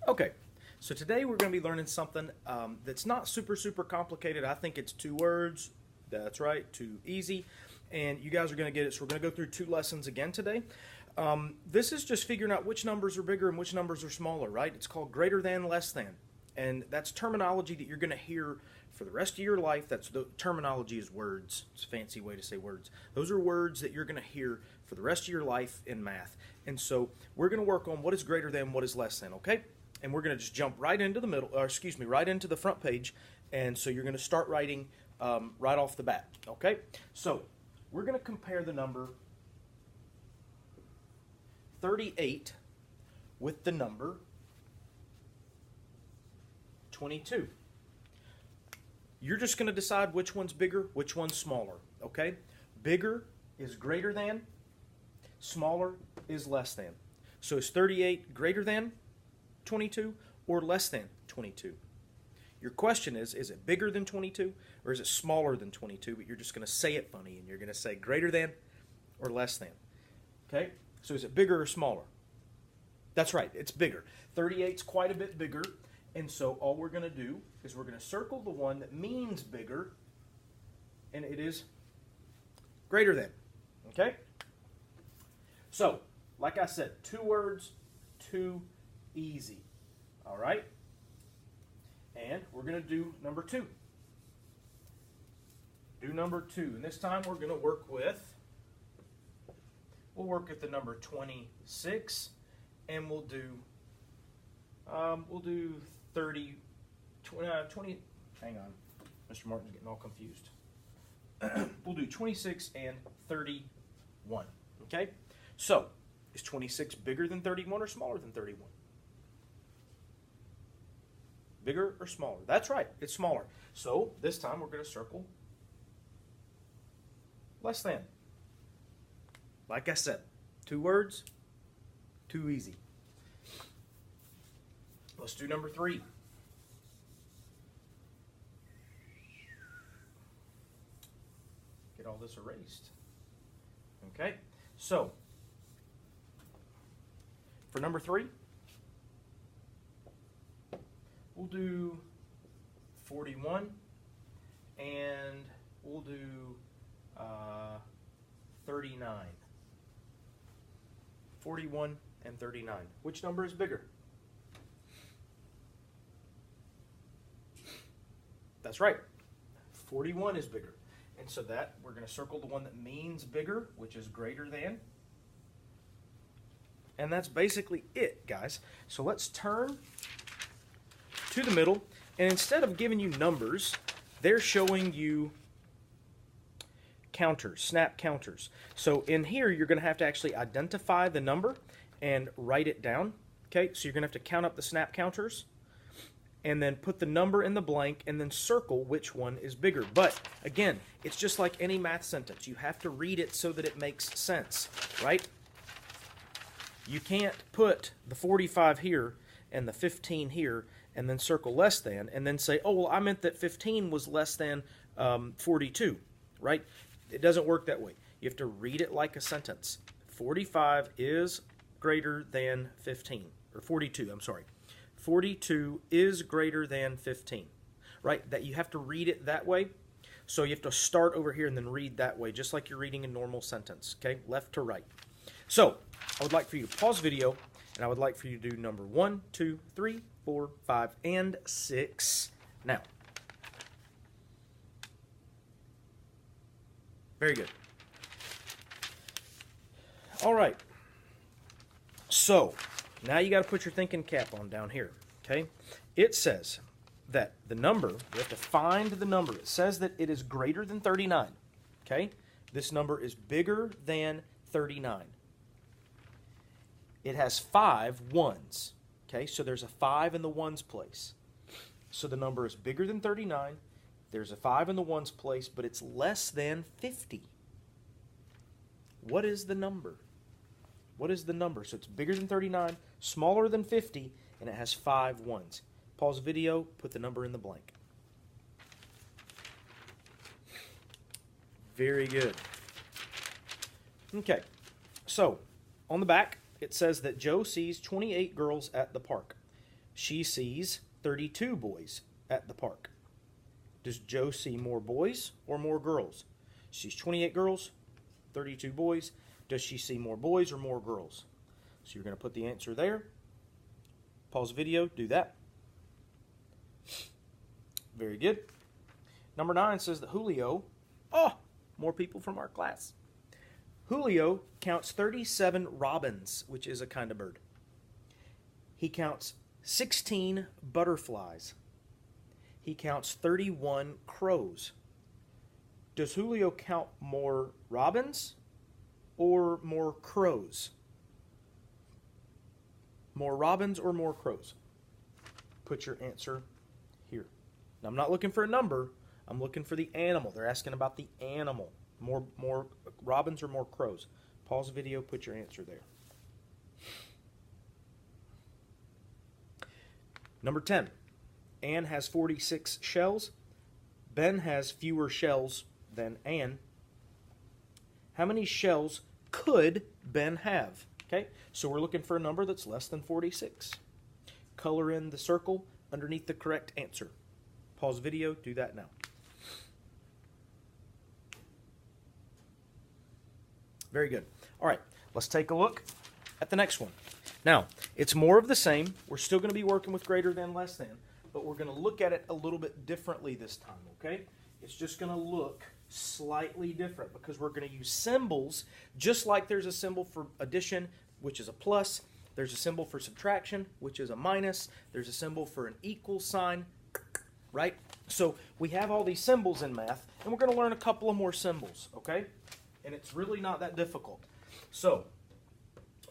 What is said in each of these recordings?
Okay, so today we're going to be learning something that's not super complicated. I think it's 2 words. That's right, too easy. And you guys are going to get it. So we're going to go through 2 lessons again today. This is just figuring out which numbers are bigger and which numbers are smaller, right? It's called greater than, less than. And that's terminology that you're going to hear for the rest of your life. That's the terminology is words. It's a fancy way to say words. Those are words that you're going to hear for the rest of your life in math. And so we're going to work on what is greater than, what is less than, okay? And we're going to just jump right into the middle, or excuse me, right into the front page. And so you're going to start writing right off the bat, okay? So we're going to compare the number 38 with the number 22. You're just going to decide which one's bigger, which one's smaller, okay? Bigger is greater than, smaller is less than. So is 38 greater than 22 or less than 22? Your question is it bigger than 22 or is it smaller than 22? But you're just going to say it funny and you're going to say greater than or less than. Okay? So is it bigger or smaller? That's right, it's bigger. 38 is quite a bit bigger. And so all we're going to do is we're going to circle the one that means bigger, and it is greater than. Okay? So, like I said, 2 words, too easy. All right? And we're going to do number 2. Do number 2. And this time we're going to work with, we'll work at the number 26, and we'll do 30, 20, hang on, Mr. Martin's getting all confused. We'll do 26 and 31, okay? So, is 26 bigger than 31 or smaller than 31? Bigger or smaller? That's right, it's smaller. So, this time we're going to circle less than. Like I said, 2 words, too easy. Let's do number 3. Get all this erased. Okay, so for number 3, we'll do 41 and we'll do 39. 41 and 39. Which number is bigger? That's right, 41 is bigger. And so that, we're going to circle the one that means bigger, which is greater than. And that's basically it, guys. So let's turn to the middle. And instead of giving you numbers, they're showing you counters, snap counters. So in here, you're going to have to actually identify the number and write it down. Okay, so you're going to have to count up the snap counters, and then put the number in the blank, and then circle which one is bigger. But, again, it's just like any math sentence. You have to read it so that it makes sense, right? You can't put the 45 here and the 15 here and then circle less than, and then say, oh, well, I meant that 15 was less than 42, right? It doesn't work that way. You have to read it like a sentence. 45 is greater than 15, or 42, I'm sorry. 42 is greater than 15, right? That you have to read it that way. So you have to start over here and then read that way, just like you're reading a normal sentence, okay? Left to right. So I would like for you to pause video, and I would like for you to do number 1, 2, 3, 4, 5, and 6 now. Very good. All right. So now you got to put your thinking cap on down here, okay? It says that the number, we have to find the number. It says that it is greater than 39, okay? This number is bigger than 39. It has 5 ones, okay? So there's a 5 in the ones place. So the number is bigger than 39. There's a 5 in the ones place, but it's less than 50. What is the number? What is the number? So it's bigger than 39, smaller than 50, and it has 5 ones. Pause the video, put the number in the blank. Very good. Okay, so on the back, it says that Joe sees 28 girls at the park. She sees 32 boys at the park. Does Joe see more boys or more girls? She sees 28 girls, 32 boys. Does she see more boys or more girls? So you're going to put the answer there. Pause the video, do that. Very good. Number 9 says that Julio, more people from our class. Julio counts 37 robins, which is a kind of bird. He counts 16 butterflies. He counts 31 crows. Does Julio count more robins or more crows? More robins or more crows? Put your answer here. Now, I'm not looking for a number. I'm looking for the animal. They're asking about the animal. More robins or more crows? Pause the video, put your answer there. Number 10. Anne has 46 shells. Ben has fewer shells than Anne. How many shells could Ben have? Okay, so we're looking for a number that's less than 46. Color in the circle underneath the correct answer. Pause the video, do that now. Very good. All right, let's take a look at the next one. Now, it's more of the same. We're still going to be working with greater than, less than, but we're going to look at it a little bit differently this time, okay? It's just going to look slightly different because we're going to use symbols just like there's a symbol for addition, which is a plus. There's a symbol for subtraction, which is a minus. There's a symbol for an equal sign, right? So we have all these symbols in math, and we're going to learn a couple of more symbols, okay? And it's really not that difficult. So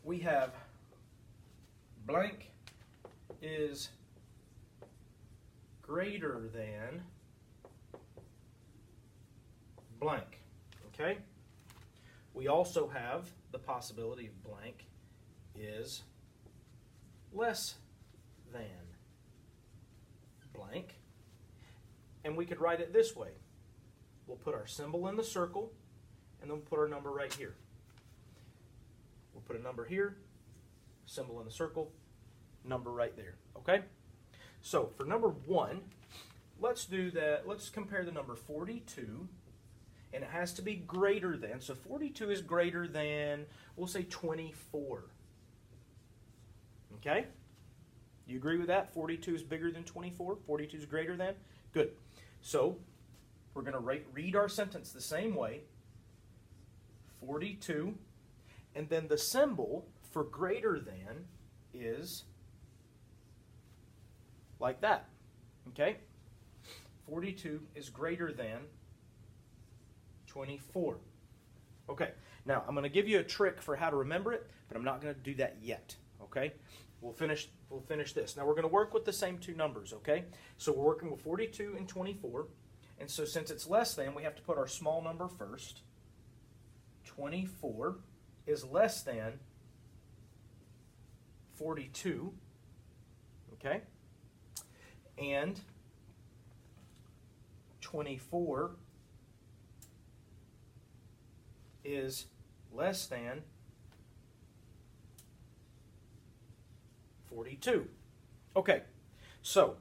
we have blank is greater than blank, okay? We also have the possibility of blank is less than blank. And we could write it this way. We'll put our symbol in the circle, and then we'll put our number right here. We'll put a number here, symbol in the circle, number right there, okay? So for number 1, let's do that. Let's compare the number 42, and it has to be greater than. So 42 is greater than, we'll say 24. Okay? You agree with that? 42 is bigger than 24? 42 is greater than? Good. So we're going to read our sentence the same way. 42, and then the symbol for greater than is like that. Okay? 42 is greater than 24. Okay, now I'm going to give you a trick for how to remember it, but I'm not going to do that yet. Okay? We'll finish this. Now we're going to work with the same two numbers, okay? So we're working with 42 and 24, and so since it's less than, we have to put our small number first. 24 is less than 42, okay? And 24 is less than 42. Okay, so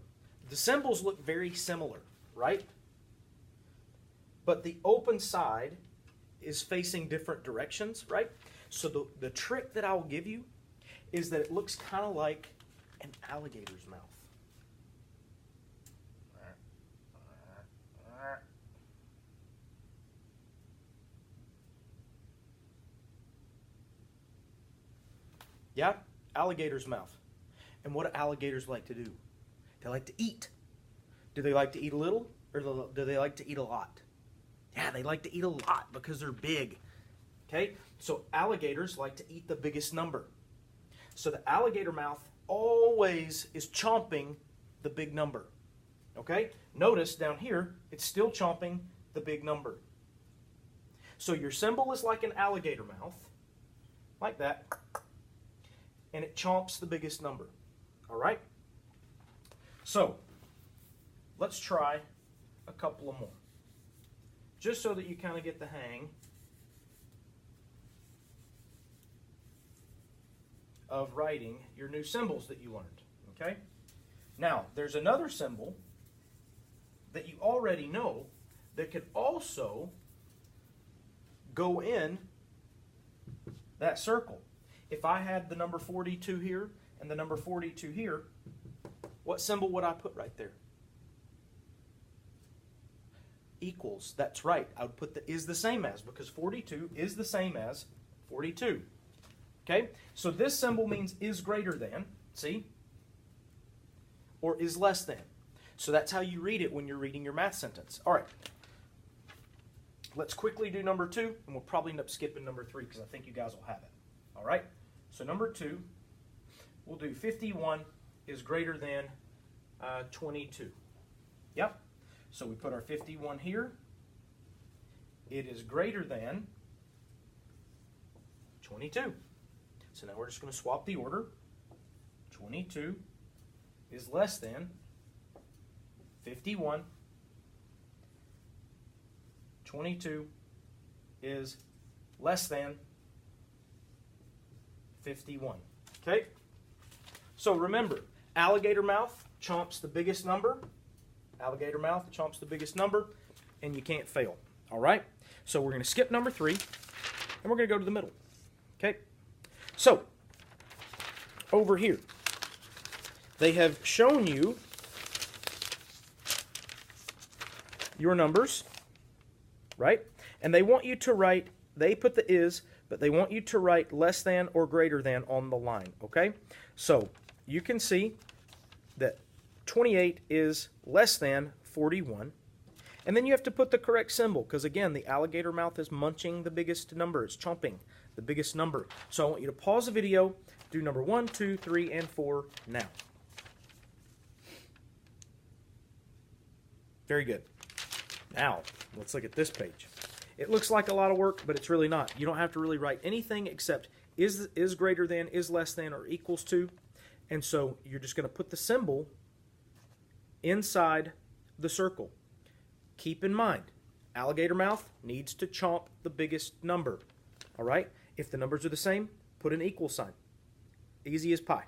the symbols look very similar, right? But the open side is facing different directions, right? So the trick that I will give you is that it looks kind of like an alligator's mouth. Yeah, alligator's mouth. And what do alligators like to do? They like to eat. Do they like to eat a little, or do they like to eat a lot? Yeah, they like to eat a lot because they're big. Okay? So alligators like to eat the biggest number. So the alligator mouth always is chomping the big number. Okay? Notice down here, it's still chomping the big number. So your symbol is like an alligator mouth, like that, and it chomps the biggest number. All right? So let's try a couple of more, just so that you kind of get the hang of writing your new symbols that you learned, okay? Now, there's another symbol that you already know that could also go in that circle. If I had the number 42 here and the number 42 here, what symbol would I put right there? Equals. That's right. I would put the is the same as, because 42 is the same as 42. Okay? So this symbol means is greater than, see? Or is less than. So that's how you read it when you're reading your math sentence. All right. Let's quickly do number 2, and we'll probably end up skipping number 3 because I think you guys will have it. All right? So number 2, we'll do 51 is greater than 22. Yep. So we put our 51 here. It is greater than 22. So now we're just going to swap the order. 22 is less than 51. 22 is less than 51. Okay? So remember, alligator mouth chomps the biggest number. Alligator mouth chomps the biggest number, and you can't fail. All right? So we're going to skip number 3, and we're going to go to the middle. Okay? So, over here, they have shown you your numbers, right? And they want you to write, they put the is, but they want you to write less than or greater than on the line, okay? So, you can see that 28 is less than 41. And then you have to put the correct symbol, because again, the alligator mouth is munching the biggest number. It's chomping the biggest number. So I want you to pause the video, do number 1, 2, 3, and 4 now. Very good. Now, let's look at this page. It looks like a lot of work, but it's really not. You don't have to really write anything except is greater than, is less than, or equals to. And so you're just going to put the symbol inside the circle. Keep in mind, alligator mouth needs to chomp the biggest number. All right? If the numbers are the same, put an equal sign. Easy as pie.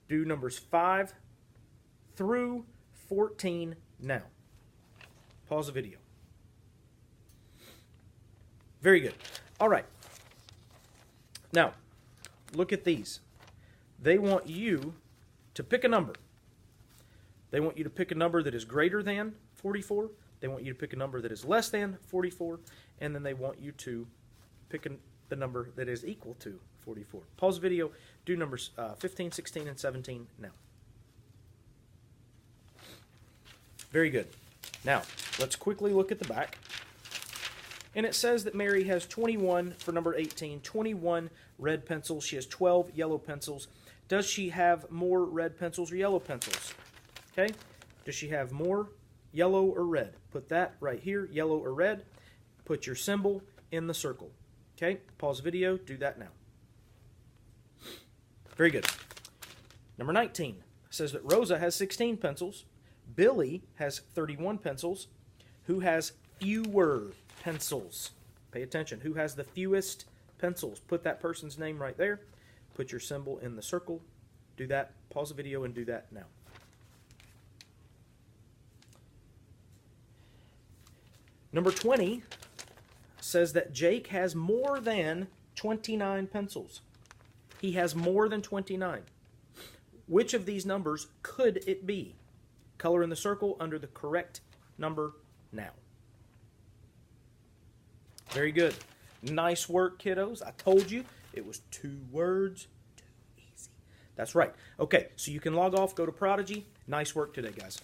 Do numbers 5 through 14 now. Pause the video. Very good. All right. Now, look at these. They want you to pick a number. They want you to pick a number that is greater than 44. They want you to pick a number that is less than 44. And then they want you to pick the number that is equal to 44. Pause the video. Do numbers 15, 16, and 17 now. Very good. Now, let's quickly look at the back. And it says that Mary has 21 for number 18, 21 red pencils. She has 12 yellow pencils. Does she have more red pencils or yellow pencils? Okay. Does she have more yellow or red? Put that right here, yellow or red. Put your symbol in the circle. Okay. Pause the video. Do that now. Very good. Number 19 says that Rosa has 16 pencils. Billy has 31 pencils. Who has fewer pencils? Pay attention. Who has the fewest pencils? Put that person's name right there. Put your symbol in the circle. Do that. Pause the video and do that now. Number 20 says that Jake has more than 29 pencils. He has more than 29. Which of these numbers could it be? Color in the circle under the correct number now. Very good. Nice work, kiddos. I told you it was 2 words. Too easy. That's right. Okay, so you can log off, go to Prodigy. Nice work today, guys.